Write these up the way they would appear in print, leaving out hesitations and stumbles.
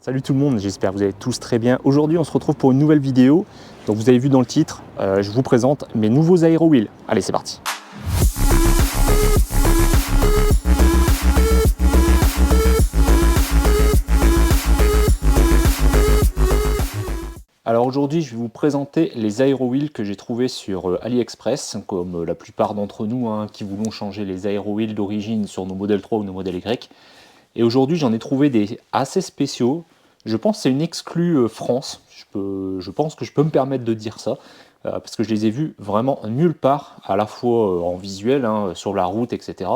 Salut tout le monde, j'espère que vous allez tous très bien. Aujourd'hui on se retrouve pour une nouvelle vidéo. Donc vous avez vu dans le titre, je vous présente mes nouveaux Aero Wheel. Allez, c'est parti. Alors aujourd'hui je vais vous présenter les Aero Wheel que j'ai trouvés sur AliExpress, comme la plupart d'entre nous qui voulons changer les Aero Wheel d'origine sur nos modèles 3 ou nos modèles Y. Et aujourd'hui j'en ai trouvé des assez spéciaux. Je pense que c'est une exclue France, je pense que je peux me permettre de dire ça, parce que je les ai vus vraiment nulle part, à la fois en visuel, sur la route, etc.,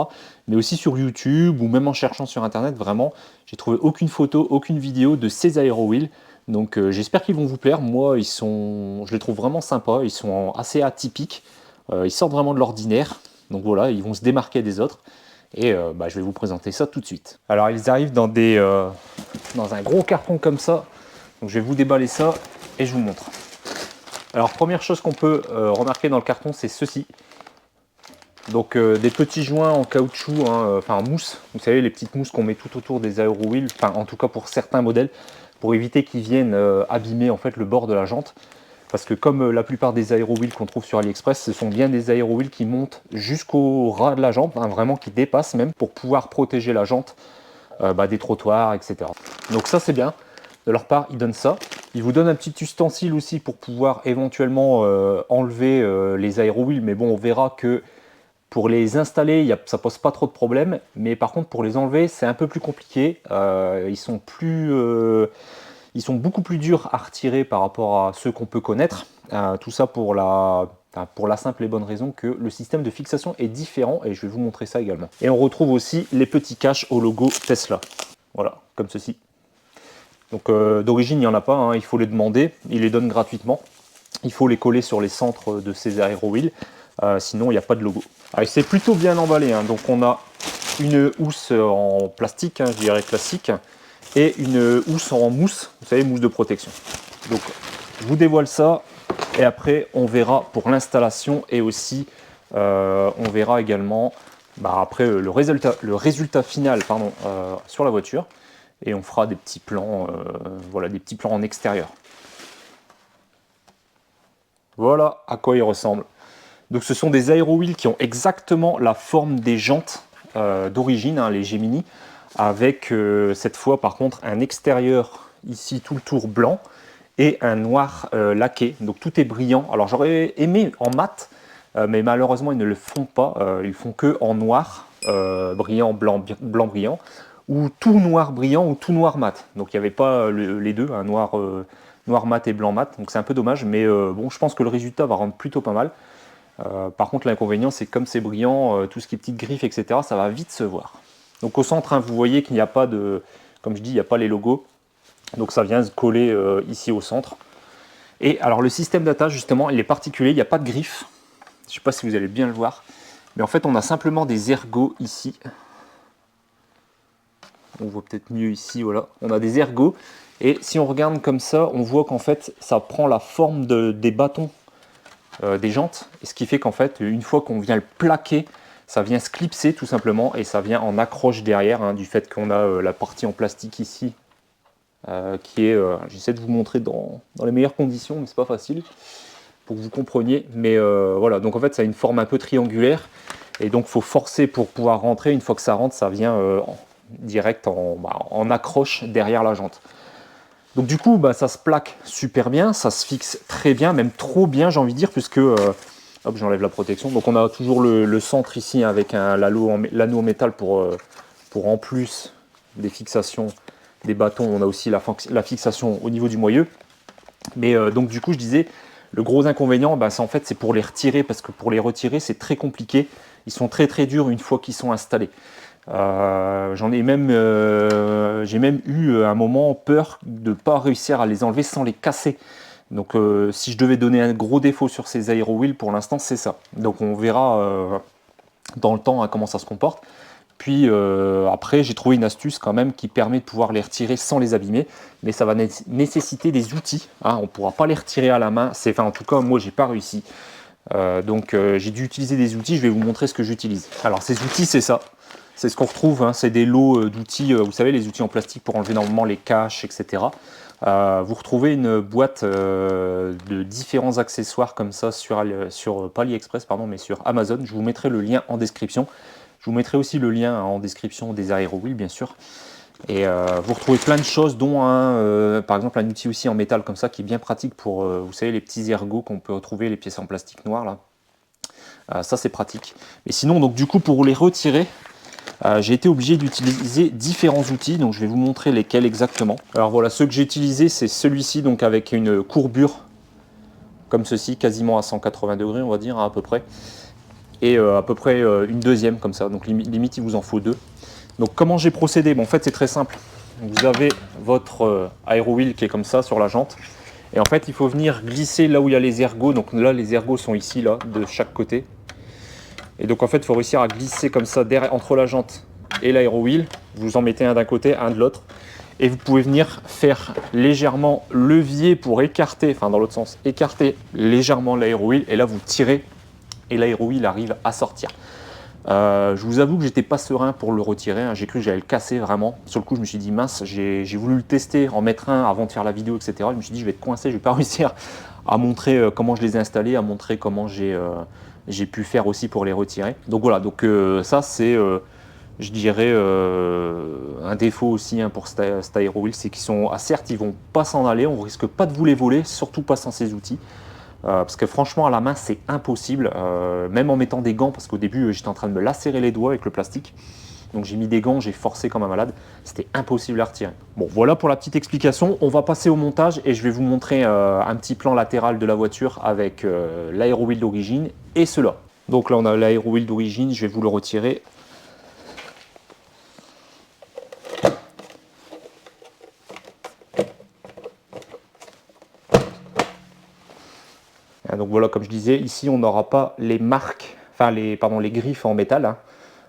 mais aussi sur YouTube, ou même en cherchant sur Internet, vraiment, j'ai trouvé aucune photo, aucune vidéo de ces Aero Wheel, donc j'espère qu'ils vont vous plaire. Moi, je les trouve vraiment sympas, ils sont assez atypiques, ils sortent vraiment de l'ordinaire, donc voilà, ils vont se démarquer des autres. Et je vais vous présenter ça tout de suite. Alors ils arrivent dans un gros carton comme ça. Donc je vais vous déballer ça et je vous montre. Alors première chose qu'on peut remarquer dans le carton, c'est ceci. Donc des petits joints en caoutchouc, enfin en mousse. Vous savez, les petites mousses qu'on met tout autour des Aero Wheel, enfin en tout cas pour certains modèles, pour éviter qu'ils viennent abîmer en fait le bord de la jante. Parce que comme la plupart des Aero Wheel qu'on trouve sur AliExpress, ce sont bien des Aero Wheel qui montent jusqu'au ras de la jante, vraiment qui dépassent même, pour pouvoir protéger la jante des trottoirs, etc. Donc ça c'est bien, de leur part ils donnent ça. Ils vous donnent un petit ustensile aussi pour pouvoir éventuellement enlever les Aero Wheel, mais bon on verra que pour les installer, ça pose pas trop de problèmes, mais par contre pour les enlever c'est un peu plus compliqué. Ils sont beaucoup plus durs à retirer par rapport à ceux qu'on peut connaître. Tout ça pour la simple et bonne raison que le système de fixation est différent, et je vais vous montrer ça également. Et on retrouve aussi les petits caches au logo Tesla. Voilà, comme ceci. Donc d'origine, il n'y en a pas, il faut les demander. Ils les donnent gratuitement. Il faut les coller sur les centres de ces Aero Wheel. Sinon, il n'y a pas de logo. C'est plutôt bien emballé. Donc on a une housse en plastique, je dirais classique, et une housse en mousse, vous savez, mousse de protection. Donc je vous dévoile ça, et après on verra pour l'installation, et aussi on verra également après le résultat final sur la voiture, et on fera des petits plans, voilà, des petits plans en extérieur. Voilà à quoi ils ressemblent. Donc ce sont des Aero Wheel qui ont exactement la forme des jantes d'origine, les Gemini, avec cette fois par contre un extérieur ici tout le tour blanc et un noir laqué, donc tout est brillant. Alors j'aurais aimé en mat, mais malheureusement ils ne le font pas, ils font que en noir brillant, blanc brillant, ou tout noir brillant ou tout noir mat. Donc il n'y avait pas les deux, un noir mat et blanc mat, donc c'est un peu dommage, mais bon, je pense que le résultat va rendre plutôt pas mal. Par contre l'inconvénient c'est que comme c'est brillant, tout ce qui est petites griffes, etc., ça va vite se voir. Donc au centre, vous voyez qu'il n'y a pas de, comme je dis, il n'y a pas les logos. Donc ça vient se coller ici au centre. Et alors le système d'attache, justement, il est particulier, il n'y a pas de griffe. Je ne sais pas si vous allez bien le voir. Mais en fait, on a simplement des ergots ici. On voit peut-être mieux ici, voilà. On a des ergots. Et si on regarde comme ça, on voit qu'en fait, ça prend la forme des bâtons des jantes. Et ce qui fait qu'en fait, une fois qu'on vient le plaquer, ça vient se clipser tout simplement, et ça vient en accroche derrière, du fait qu'on a la partie en plastique ici, qui est, j'essaie de vous montrer dans les meilleures conditions, mais c'est pas facile, pour que vous compreniez, mais voilà, donc en fait ça a une forme un peu triangulaire, et donc il faut forcer pour pouvoir rentrer. Une fois que ça rentre, ça vient direct en accroche derrière la jante. Donc du coup, ça se plaque super bien, ça se fixe très bien, même trop bien j'ai envie de dire, puisque... hop, j'enlève la protection. Donc on a toujours le centre ici avec l'anneau en métal pour en plus des fixations des bâtons, on a aussi la fixation au niveau du moyeu. Mais donc du coup je disais, le gros inconvénient, en fait c'est pour les retirer, parce que pour les retirer c'est très compliqué. Ils sont très très durs une fois qu'ils sont installés. J'ai même eu un moment peur de ne pas réussir à les enlever sans les casser. Donc si je devais donner un gros défaut sur ces Aero Wheel, pour l'instant c'est ça. Donc on verra dans le temps comment ça se comporte. Puis après j'ai trouvé une astuce quand même qui permet de pouvoir les retirer sans les abîmer, mais ça va nécessiter des outils, on ne pourra pas les retirer à la main, en tout cas moi j'ai pas réussi. Donc j'ai dû utiliser des outils, je vais vous montrer ce que j'utilise. Alors ces outils c'est ça, C'est ce qu'on retrouve, hein, c'est des lots d'outils, vous savez, les outils en plastique pour enlever normalement les caches, etc. Vous retrouvez une boîte de différents accessoires comme ça pas AliExpress, pardon, mais sur Amazon. Je vous mettrai le lien en description. Je vous mettrai aussi le lien en description des AeroWheel, bien sûr. Et vous retrouvez plein de choses, dont par exemple un outil aussi en métal comme ça, qui est bien pratique pour, vous savez, les petits ergots qu'on peut retrouver, les pièces en plastique noir là. Ça c'est pratique. Mais sinon, donc du coup, pour les retirer, j'ai été obligé d'utiliser différents outils, donc je vais vous montrer lesquels exactement. Alors voilà, ceux que j'ai utilisés, c'est celui-ci, donc avec une courbure comme ceci, quasiment à 180 degrés, on va dire, hein, à peu près. Et à peu près une deuxième comme ça, donc limite il vous en faut deux. Donc comment j'ai procédé? Bon, en fait c'est très simple. Vous avez votre AeroWheel qui est comme ça sur la jante. Et en fait il faut venir glisser là où il y a les ergots. Donc là les ergots sont ici, là, de chaque côté. Et donc en fait il faut réussir à glisser comme ça entre la jante et l'AeroWheel. Vous en mettez un d'un côté, un de l'autre. Et vous pouvez venir faire légèrement levier pour écarter, enfin dans l'autre sens, écarter légèrement l'AeroWheel. Et là vous tirez et l'AeroWheel arrive à sortir. Je vous avoue que j'étais pas serein pour le retirer, hein. J'ai cru que j'allais le casser vraiment. Sur le coup je me suis dit mince, j'ai voulu le tester, en mettre un avant de faire la vidéo, etc. Je me suis dit je vais être coincé, je vais pas réussir à montrer comment je les ai installés, à montrer comment j'ai pu faire aussi pour les retirer. Donc voilà, donc ça c'est je dirais un défaut aussi, hein, pour cet AeroWheel, c'est qu'ils sont, certes ils vont pas s'en aller, on risque pas de vous les voler, surtout pas sans ces outils. Parce que franchement à la main c'est impossible, même en mettant des gants, parce qu'au début j'étais en train de me lacérer les doigts avec le plastique, donc j'ai mis des gants, j'ai forcé comme un malade, c'était impossible à retirer. Bon voilà pour la petite explication, on va passer au montage et je vais vous montrer un petit plan latéral de la voiture avec l'AeroWheel d'origine et cela. Donc là on a l'AeroWheel d'origine, je vais vous le retirer. Donc voilà, comme je disais, ici on n'aura pas les marques, enfin les griffes en métal, hein.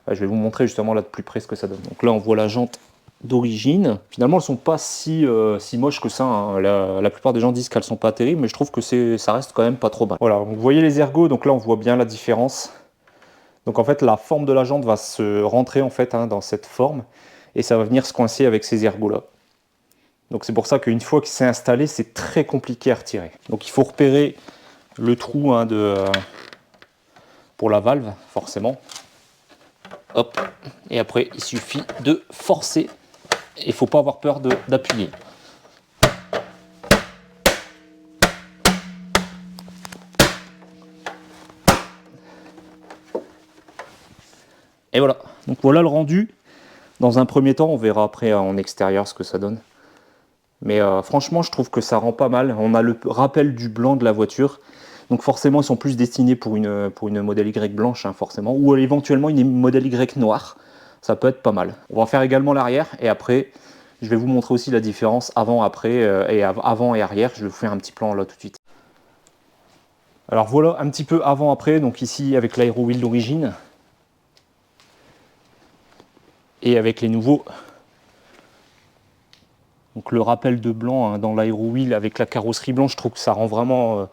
Je vais vous montrer justement là de plus près ce que ça donne. Donc là on voit la jante d'origine. Finalement elles sont pas si moches que ça, hein. La plupart des gens disent qu'elles sont pas terribles, mais je trouve que ça reste quand même pas trop mal. Voilà, donc vous voyez les ergots, donc là on voit bien la différence. Donc en fait la forme de la jante va se rentrer en fait, hein, dans cette forme, et ça va venir se coincer avec ces ergots là. Donc c'est pour ça qu'une fois que c'est installé, c'est très compliqué à retirer. Donc il faut repérer le trou, hein, pour la valve, forcément. Hop, et après il suffit de forcer. Il ne faut pas avoir peur d'appuyer. Et voilà, donc voilà le rendu. Dans un premier temps, on verra après en extérieur ce que ça donne. Mais franchement, je trouve que ça rend pas mal. On a le rappel du blanc de la voiture. Donc forcément, ils sont plus destinés pour une modèle Y blanche, hein, forcément. Ou éventuellement une modèle Y noire. Ça peut être pas mal. On va faire également l'arrière. Et après, je vais vous montrer aussi la différence avant-après. Et avant et arrière. Je vais vous faire un petit plan là tout de suite. Alors voilà un petit peu avant-après. Donc ici avec l'AeroWheel d'origine. Et avec les nouveaux. Donc le rappel de blanc, hein, dans l'AeroWheel avec la carrosserie blanche, je trouve que ça rend vraiment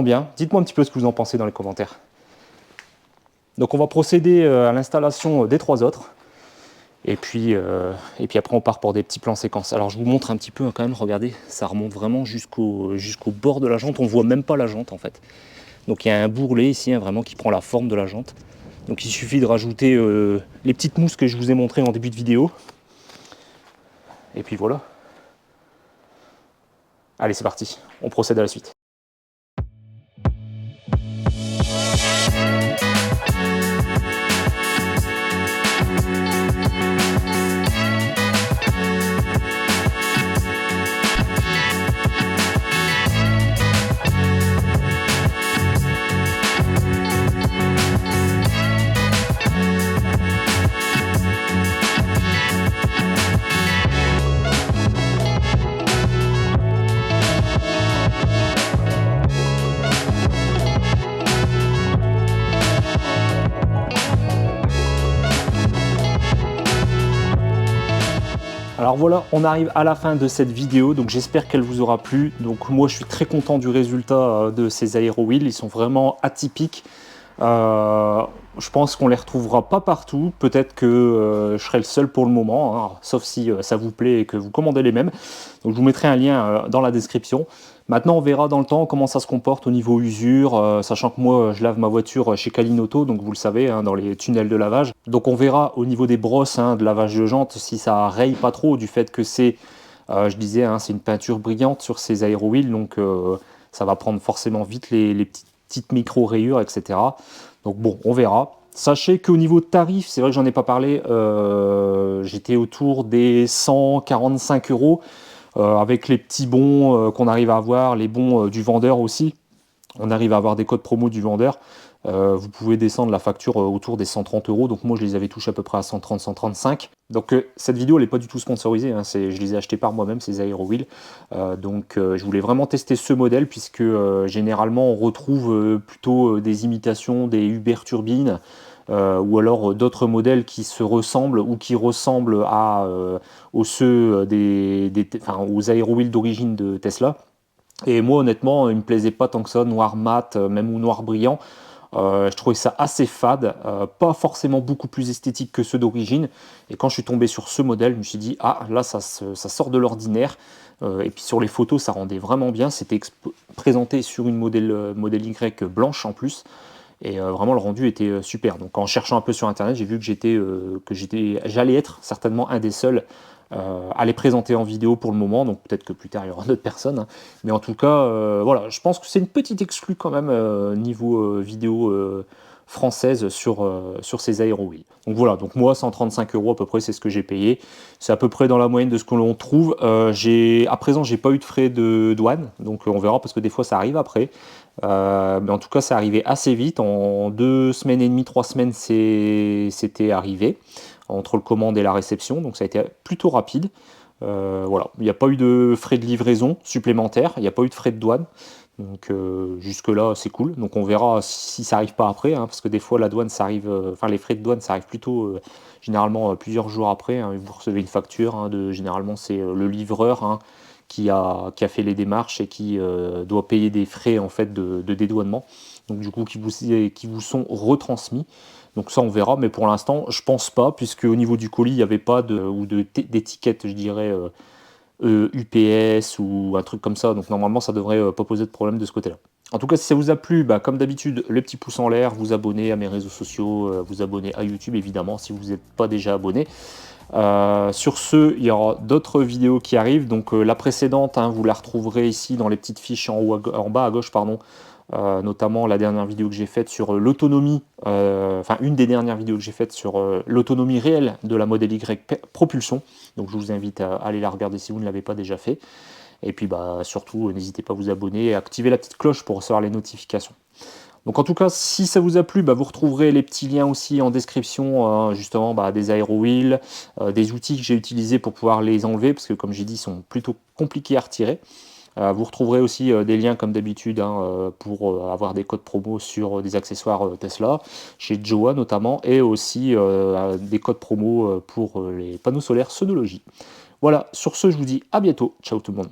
bien. Dites-moi un petit peu ce que vous en pensez dans les commentaires. Donc on va procéder à l'installation des trois autres. Et puis après on part pour des petits plans séquences. Alors je vous montre un petit peu, hein, quand même, regardez, ça remonte vraiment jusqu'au bord de la jante. On ne voit même pas la jante en fait. Donc il y a un bourrelet ici, hein, vraiment qui prend la forme de la jante. Donc il suffit de rajouter les petites mousses que je vous ai montrées en début de vidéo. Et puis voilà. Allez, c'est parti, on procède à la suite. Alors voilà, on arrive à la fin de cette vidéo, donc j'espère qu'elle vous aura plu. Donc moi je suis très content du résultat de ces AeroWheel, ils sont vraiment atypiques. Je pense qu'on les retrouvera pas partout. Peut-être que je serai le seul pour le moment, hein, sauf si ça vous plaît et que vous commandez les mêmes. Donc je vous mettrai un lien dans la description. Maintenant, on verra dans le temps comment ça se comporte au niveau usure, sachant que moi, je lave ma voiture chez Calinoto, donc vous le savez, hein, dans les tunnels de lavage. Donc on verra au niveau des brosses, hein, de lavage de jantes, si ça raye pas trop du fait que c'est, je disais, hein, c'est une peinture brillante sur ces aérowheels, donc ça va prendre forcément vite les petites micro-rayures, etc. Donc bon, on verra. Sachez qu'au niveau de tarif, c'est vrai que j'en ai pas parlé, j'étais autour des 145 euros. Avec les petits bons qu'on arrive à avoir, les bons du vendeur aussi, on arrive à avoir des codes promo du vendeur. Vous pouvez descendre la facture autour des 130 euros. Donc moi, je les avais touchés à peu près à 130, 135. Donc cette vidéo, elle n'est pas du tout sponsorisée. Hein, je les ai achetés par moi-même, ces aérowheels. Je voulais vraiment tester ce modèle puisque généralement, on retrouve plutôt des imitations des Uber Turbines. Ou alors d'autres modèles qui se ressemblent ou qui ressemblent aux ceux aux aérowheels d'origine de Tesla. Et moi, honnêtement, il me plaisait pas tant que ça, noir mat, même ou noir brillant. Je trouvais ça assez fade, pas forcément beaucoup plus esthétique que ceux d'origine. Et quand je suis tombé sur ce modèle, je me suis dit, ah là, ça sort de l'ordinaire. Et puis sur les photos, ça rendait vraiment bien. C'était présenté sur une modèle Y blanche en plus. Et vraiment, le rendu était super. Donc en cherchant un peu sur Internet, j'ai vu que j'allais être certainement un des seuls à les présenter en vidéo pour le moment, donc peut-être que plus tard il y aura d'autres personnes, hein. Mais en tout cas, voilà, je pense que c'est une petite exclue quand même niveau vidéo française sur ces aérowheels. Donc voilà, donc moi 135 euros à peu près, c'est ce que j'ai payé. C'est à peu près dans la moyenne de ce que l'on trouve. À présent, j'ai pas eu de frais de douane, donc on verra parce que des fois ça arrive après. Mais en tout cas, c'est arrivé assez vite. En 2 semaines et demie, 3 semaines, c'était arrivé entre le commande et la réception, donc ça a été plutôt rapide. Voilà, il n'y a pas eu de frais de livraison supplémentaires, il n'y a pas eu de frais de douane. Donc jusque-là, c'est cool. Donc on verra si ça arrive pas après, hein, parce que des fois la douane, ça arrive, les frais de douane, ça arrive plutôt généralement plusieurs jours après, hein. Vous recevez une facture, hein, généralement c'est le livreur, hein, qui a fait les démarches et qui doit payer des frais en fait de dédouanement. Donc du coup qui vous sont retransmis. Donc ça on verra, mais pour l'instant je pense pas, puisque au niveau du colis il n'y avait pas d'étiquette, je dirais UPS ou un truc comme ça. Donc normalement ça devrait pas poser de problème de ce côté-là. En tout cas, si ça vous a plu, bah, comme d'habitude, le petit pouce en l'air, vous abonner à mes réseaux sociaux, vous abonner à YouTube évidemment si vous n'êtes pas déjà abonné. Sur ce, il y aura d'autres vidéos qui arrivent. Donc la précédente, hein, vous la retrouverez ici dans les petites fiches en bas à gauche, pardon. Notamment la dernière vidéo que j'ai faite sur l'autonomie, une des dernières vidéos que j'ai faites sur l'autonomie réelle de la Model Y propulsion. Donc je vous invite à aller la regarder si vous ne l'avez pas déjà fait. Et puis bah, surtout, n'hésitez pas à vous abonner et à activer la petite cloche pour recevoir les notifications. Donc en tout cas, si ça vous a plu, bah, vous retrouverez les petits liens aussi en description, justement des aérowheels, des outils que j'ai utilisés pour pouvoir les enlever, parce que comme j'ai dit, ils sont plutôt compliqués à retirer. Vous retrouverez aussi des liens comme d'habitude, hein, pour avoir des codes promo sur des accessoires Tesla, chez Jowa notamment, et aussi des codes promo pour les panneaux solaires Sonology. Voilà, sur ce, je vous dis à bientôt. Ciao tout le monde.